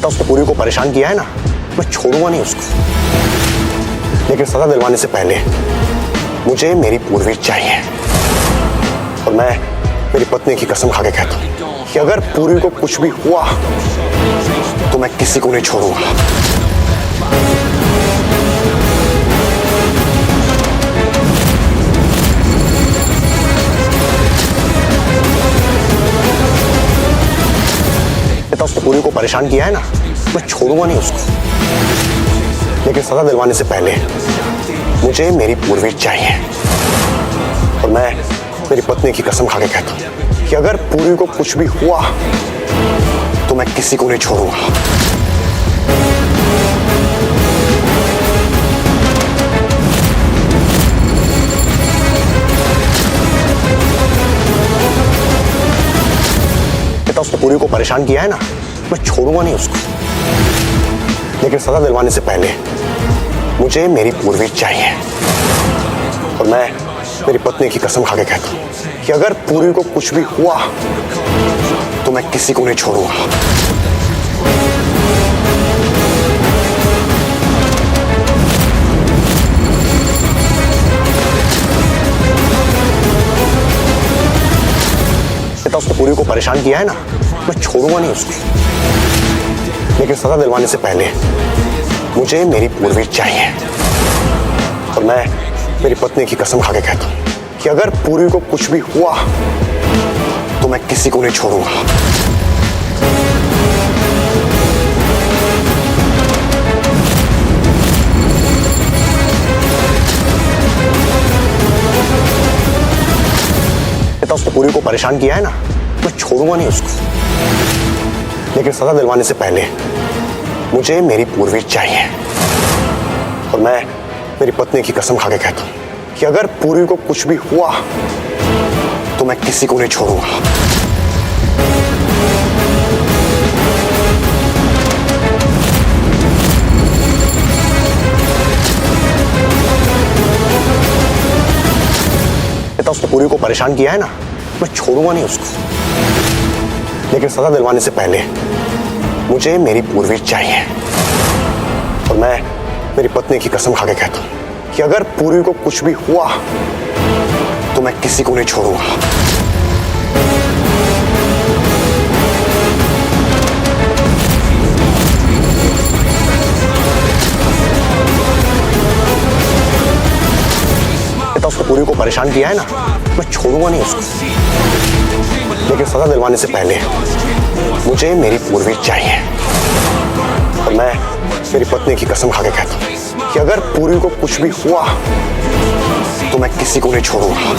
तो उसने पूरी को परेशान किया है ना, मैं छोड़ूंगा नहीं उसको। लेकिन सजा दिलवाने से पहले मुझे मेरी पूर्वी चाहिए। और मैं मेरी पत्नी की कसम खा के कहता हूं कि अगर पूर्वी को कुछ भी हुआ तो मैं किसी को नहीं छोड़ूंगा। तो उसने पूरी को परेशान किया है ना, मैं छोड़ूंगा नहीं उसको। लेकिन सजा दिलवाने से पहले मुझे मेरी पूर्वी चाहिए। और मैं मेरी पत्नी की कसम खा के कहता हूं कि अगर पूर्वी को कुछ भी हुआ तो मैं किसी को नहीं छोड़ूंगा। तो उसने पूरी को परेशान किया है ना, मैं छोड़ूंगा नहीं उसको। लेकिन सजा दिलवाने से पहले मुझे मेरी पूर्वी चाहिए। और मैं मेरी पत्नी की कसम खा के कहता हूं कि अगर पूर्वी को कुछ भी हुआ तो मैं किसी को नहीं छोड़ूंगा। तो उसने पूर्वी को परेशान किया है ना, मैं छोड़ूंगा नहीं उसको। लेकिन सजा दिलवाने से पहले मुझे मेरी पूर्वी चाहिए। और मैं मेरी पत्नी की कसम खा के कहता हूं कि अगर पूर्वी को कुछ भी हुआ तो मैं किसी को नहीं छोड़ूंगा। तो उसने पूर्वी को परेशान किया है ना, मैं छोड़ूंगा नहीं उसको। लेकिन सजा दिलवाने से पहले मुझे मेरी पूर्वी चाहिए। और मैं मेरी पत्नी की कसम खा के कहता हूं कि अगर पूर्वी को कुछ भी हुआ तो मैं किसी को नहीं छोड़ूंगा। तो उसने पूर्वी को परेशान किया है ना, मैं छोड़ूंगा नहीं उसको। लेकिन सजा दिलवाने से पहले मुझे मेरी पूर्वी चाहिए। और मैं मेरी पत्नी की कसम खा के कहता हूं कि अगर पूर्वी को कुछ भी हुआ तो मैं किसी को नहीं छोड़ूंगा। तो उसने पूर्वी को परेशान किया है ना, मैं छोड़ूंगा नहीं उसको। लेकिन सजा दिलवाने से पहले मुझे मेरी पूर्वी चाहिए। और मैं मेरी पत्नी की कसम खा के कहता हूं कि अगर पूर्वी को कुछ भी हुआ तो मैं किसी को नहीं छोड़ूंगा।